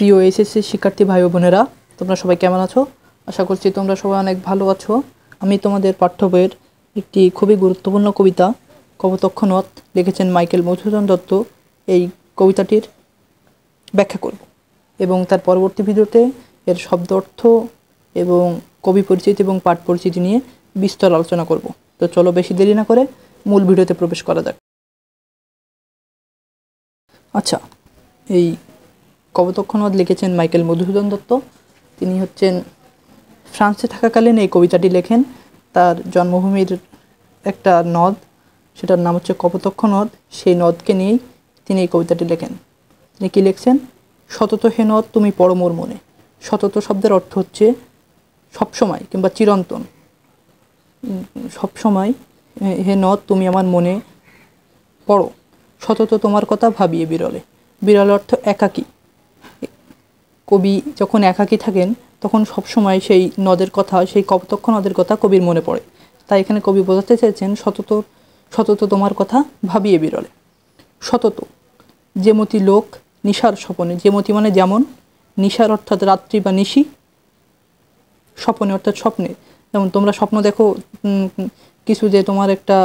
প্রিয় এসএসসি শিক্ষার্থী ভাই ও বোনেরা, তোমরা সবাই কেমন আছো? আশা করছি তোমরা সবাই অনেক ভালো আছো। আমি তোমাদের পাঠ্য বইয়ের একটি খুবই গুরুত্বপূর্ণ কবিতা কপোতক্ষ নদ লিখেছেন মাইকেল মধুসূদন দত্ত। এই কবিতাটির ব্যাখ্যা করব এবং তার পরবর্তী ভিডিওতে এর শব্দ অর্থ এবং কবি পরিচিতি এবং পাঠ পরিচিতি নিয়ে বিস্তর আলোচনা করব। তো চলো বেশি দেরি না করে মূল ভিডিওতে প্রবেশ করা যাক। আচ্ছা, এই কপোতক্ষ নদ লিখেছেন মাইকেল মধুসূদন দত্ত। তিনি হচ্ছেন ফ্রান্সে থাকাকালীন এই কবিতাটি লেখেন। তার জন্মভূমির একটা নদ, সেটার নাম হচ্ছে কপোতক্ষ নদ। সেই নদকে নিয়েই তিনি এই কবিতাটি লেখেন। তিনি কী লিখছেন? সতত হে নদ তুমি পড়ো মোর মনে। সতত শব্দের অর্থ হচ্ছে সবসময় কিংবা চিরন্তন। সবসময় হে নদ তুমি আমার মনে পড়ো, সতত তোমার কথা ভাবিয়ে বিরলে। বিরলে অর্থ একাকী। কবি যখন একাকী থাকেন তখন সবসময় সেই নদের কথা, সেই কপোতক্ষ নদের কথা কবির মনে পড়ে। তাই এখানে কবি বোঝাতে চেয়েছেন সতত সতত তোমার কথা ভাবিয়ে বিরলে। সতত যেমতি লোক নিশার স্বপনে। যেমতি মানে যেমন, নিশার অর্থাৎ রাত্রি বা নিশি, স্বপনে অর্থাৎ স্বপ্নে। যেমন তোমরা স্বপ্ন দেখো কিছু, যে তোমার একটা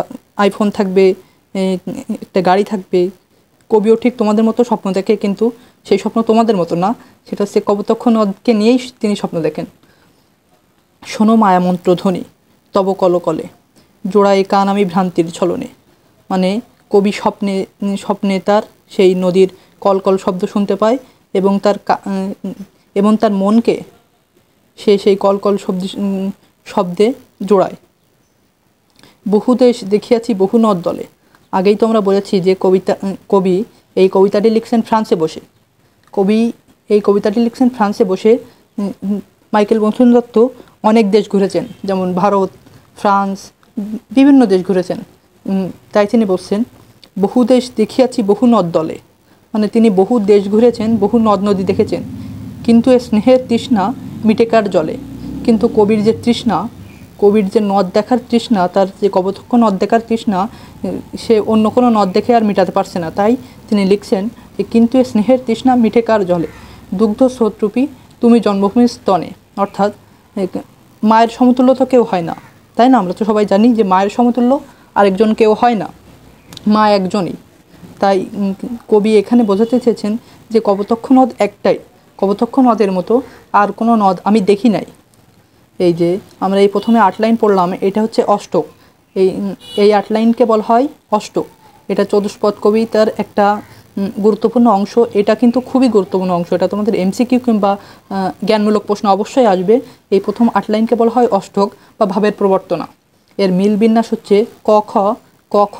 আইফোন থাকবে, একটা গাড়ি থাকবে। কবিও ঠিক তোমাদের মতো স্বপ্ন দেখে, কিন্তু সেই স্বপ্ন তোমাদের মতো না, সেটা হচ্ছে কপোতক্ষ নদকে নিয়েই তিনি স্বপ্ন দেখেন। শোনো মায়ামন্ত্র ধ্বনি তব কলকলে, জোড়ায় কান আমি ভ্রান্তির ছলনে। মানে কবি স্বপ্নে তার সেই নদীর কলকল শব্দ শুনতে পায় এবং তার মনকে সে সেই কলকল শব্দে জোড়ায়। বহু দেশ দেখিয়াছি বহু নদ দলে। আগেই তো আমরা বলেছি যে কবি এই কবিতাটি লিখছেন ফ্রান্সে বসে। কবি এই কবিতাটি লিখছেন ফ্রান্সে বসে। মাইকেল মধুসূদন দত্ত অনেক দেশ ঘুরেছেন, যেমন ভারত, ফ্রান্স, বিভিন্ন দেশ ঘুরেছেন। তাই তিনি বলছেন বহু দেশ দেখিয়াছি বহু নদ দলে। মানে তিনি বহু দেশ ঘুরেছেন, বহু নদ নদী দেখেছেন, কিন্তু এ স্নেহের তৃষ্ণা মিটে কার জলে। কিন্তু কবির যে তৃষ্ণা, কবির যে নদ দেখার তৃষ্ণা, তার যে কপোতক্ষ নদ দেখার তৃষ্ণা, সে অন্য কোনো নদ দেখে আর মিটাতে পারছে না। তাই তিনি লিখছেন যে কিন্তু এ স্নেহের তৃষ্ণা মিটে কার জলে, দুগ্ধ স্রোতরূপী তুমি জন্মভূমির স্তনে। অর্থাৎ মায়ের সমতুল্য তো কেউ হয় না, তাই না? আমরা তো সবাই জানি যে মায়ের সমতুল্য আরেকজন কেউ হয় না, মা একজনই। তাই কবি এখানে বোঝাতে চেয়েছেন যে কপোতক্ষ নদ একটাই, কপোতক্ষ নদের মতো আর কোনো নদ আমি দেখি নাই। এই যে আমরা এই প্রথমে 8 লাইন পড়লাম, এটা হচ্ছে অষ্টক। এই 8 লাইনকে বলা হয় অষ্টক। এটা চতুষ্পদ কবিতার একটা গুরুত্বপূর্ণ অংশ। এটা কিন্তু খুবই গুরুত্বপূর্ণ অংশ। এটা তোমাদের এমসিকিউ কিংবা জ্ঞানমূলক প্রশ্ন অবশ্যই আসবে। এই প্রথম 8 লাইনকে বলা হয় অষ্টক বা ভাবের প্রবর্তনা। এর মিল বিন্যাস হচ্ছে ক খ ক খ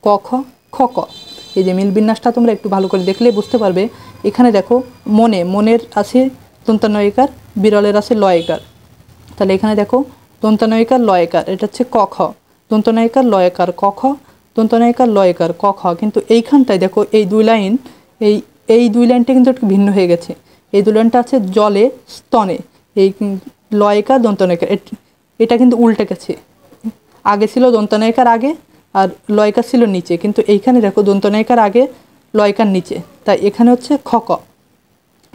ক খ খ ক। এই যে মিল বিন্যাসটা তোমরা একটু ভালো করে দেখলে বুঝতে পারবে। এখানে দেখো মনের আছে দন্তানয়িকার, বিরলের আছে লয়কার। তাহলে এখানে দেখো দন্তানয়িকার লয়কার, এটা হচ্ছে ক খ। দন্তনায়িকার লয়কার ক খ, দন্তনায়িকার লয়কার ক খ। কিন্তু এইখানটায় দেখো এই দুই লাইনটা কিন্তু একটু ভিন্ন হয়ে গেছে। এই 2 লাইনটা আছে জলে স্তনে। এই লয়কার দন্তনায়িকার, এটা কিন্তু উল্টে গেছে। আগে ছিল দন্তনায়িকার আগে আর লয়কার ছিল নিচে, কিন্তু এইখানে দেখো দন্তনায়িকার আগে লয়কার নিচে। তাই এখানে হচ্ছে খ ক।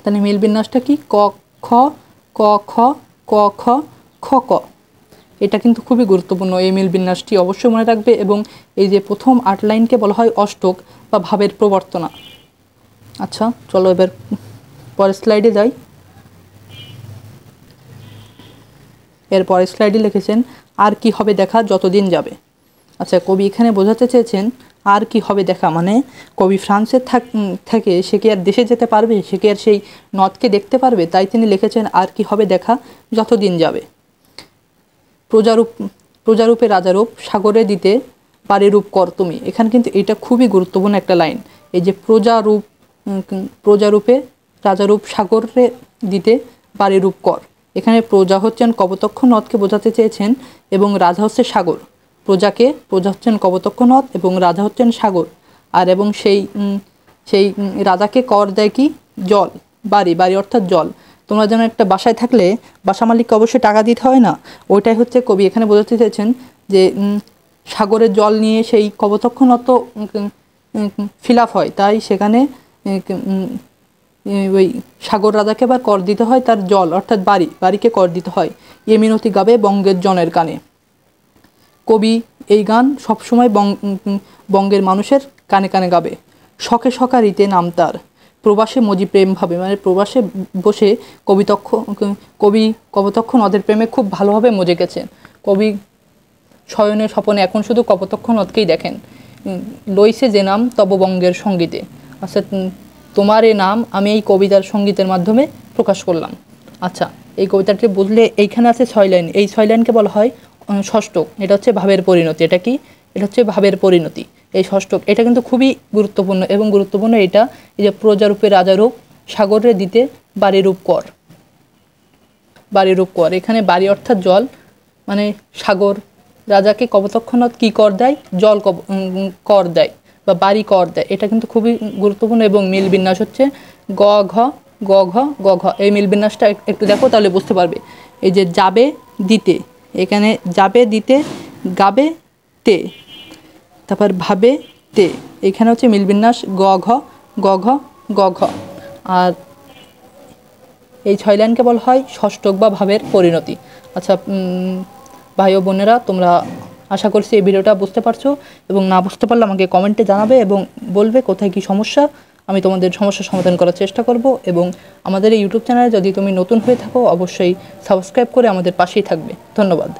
তাহলে মিল বিন্যাসটা কি? ক খ ক খ ক খ খ ক। এটা কিন্তু খুবই গুরুত্বপূর্ণ, এই মিল বিন্যাসটি অবশ্যই মনে রাখবে। এবং এই যে প্রথম 8 লাইনকে বলা হয় অষ্টক বা ভাবের প্রবর্তনা। আচ্ছা চলো এবার পরের স্লাইডে যাই। এর পরের স্লাইডে লিখেছেন আর কি হবে দেখা যতদিন যাবে। আচ্ছা, কবি এখানে বোঝাতে চেয়েছেন আর কি হবে দেখা, মানে কবি ফ্রান্সে থেকে সে কি আর দেশে যেতে পারবে, সে কি আর সেই নদকে দেখতে পারবে? তাই তিনি লিখেছেন আর কি হবে দেখা যতদিন যাবে। প্রজারূপে রাজারূপ সাগরে দিতে পারে রূপ কর তুমি। এখানে কিন্তু এটা খুবই গুরুত্বপূর্ণ একটা লাইন। এই যে প্রজারূপে রাজারূপ সাগরে দিতে পারে রূপ কর। এখানে প্রজা হচ্ছেন কপোতক্ষ নদকে বোঝাতে চেয়েছেন এবং রাজা হচ্ছে সাগর। প্রজা হচ্ছেন কপোতক্ষ নদ এবং রাজা হচ্ছেন সাগর। আর এবং সেই রাজাকে কর দেয় কি? জল। বাড়ি অর্থাৎ জল। তোমরা যেন একটা বাসায় থাকলে বাসা মালিককে অবশ্যই টাকা দিতে হয় না, ওইটাই হচ্ছে কবি এখানে বোঝাতে চেয়েছেন যে সাগরের জল নিয়ে সেই কপোতক্ষ নদ তো ফিল আপ হয়। তাই সেখানে ওই সাগর রাজাকে আবার কর দিতে হয় তার জল অর্থাৎ বাড়িকে কর দিতে হয়। এ মিনতি গাবে বঙ্গের জনের কানে। কবি এই গান সবসময় বঙ্গের মানুষের কানে কানে গাবে। শখে শখারিতে নাম তার, প্রবাসে মজি প্রেম ভাবে, মানে প্রবাসে বসে কবি কপোতক্ষ নদের প্রেমে খুব ভালোভাবে মজে গেছেন। কবি শয়নে স্বপনে এখন শুধু কপোতক্ষ নদকেই দেখেন। লইছে যে নাম তব বঙ্গের সঙ্গীতে, আচ্ছা তোমার এ নাম আমি এই কবিতার সঙ্গীতের মাধ্যমে প্রকাশ করলাম। আচ্ছা এই কবিতাটি বুঝলে এইখানে আছে 6 লাইন, এই 6 লাইনকে বলা হয় ষষ্ঠক। এটা হচ্ছে ভাবের পরিণতি। এটা কি? এটা হচ্ছে ভাবের পরিণতি। এই ষষ্ঠক এটা কিন্তু খুবই গুরুত্বপূর্ণ এবং গুরুত্বপূর্ণ এটা, এই যে প্রজারূপে রাজারূপ সাগরে দিতে বাড়িরূপ কর, বাড়িরূপ কর। এখানে বাড়ি অর্থাৎ জল, মানে সাগর রাজাকে কপোতক্ষ নদ কী কর দেয়? জল কর দেয় বা বাড়ি কর দেয়। এটা কিন্তু খুবই গুরুত্বপূর্ণ এবং মিল বিন্যাস হচ্ছে গ ঘ গ ঘ গ ঘ। এই মিল বিন্যাসটা একটু দেখো তাহলে বুঝতে পারবে। এই যে যাবে দিতে, এখানে যাবে দিতে গাবে তে, তারপর ভাবে তে, এখানে হচ্ছে মিল বিন্যাস গ ঘ গ ঘ গ ঘ। আর এই 6 লাইনকে বলা হয় ষষ্ঠক বা ভাবের পরিণতি। আচ্ছা ভাই ও বোনেরা, তোমরা আশা করছি এই ভিডিওটা বুঝতে পারছো, এবং না বুঝতে পারলে আমাকে কমেন্টে জানাবে এবং বলবে কোথায় কী সমস্যা, আমি তোমাদের সমস্যার সমাধান করার চেষ্টা করব। এবং আমাদের এই ইউটিউব চ্যানেলে যদি তুমি নতুন হয়ে থাকো অবশ্যই সাবস্ক্রাইব করে আমাদের পাশেই থাকবে। ধন্যবাদ।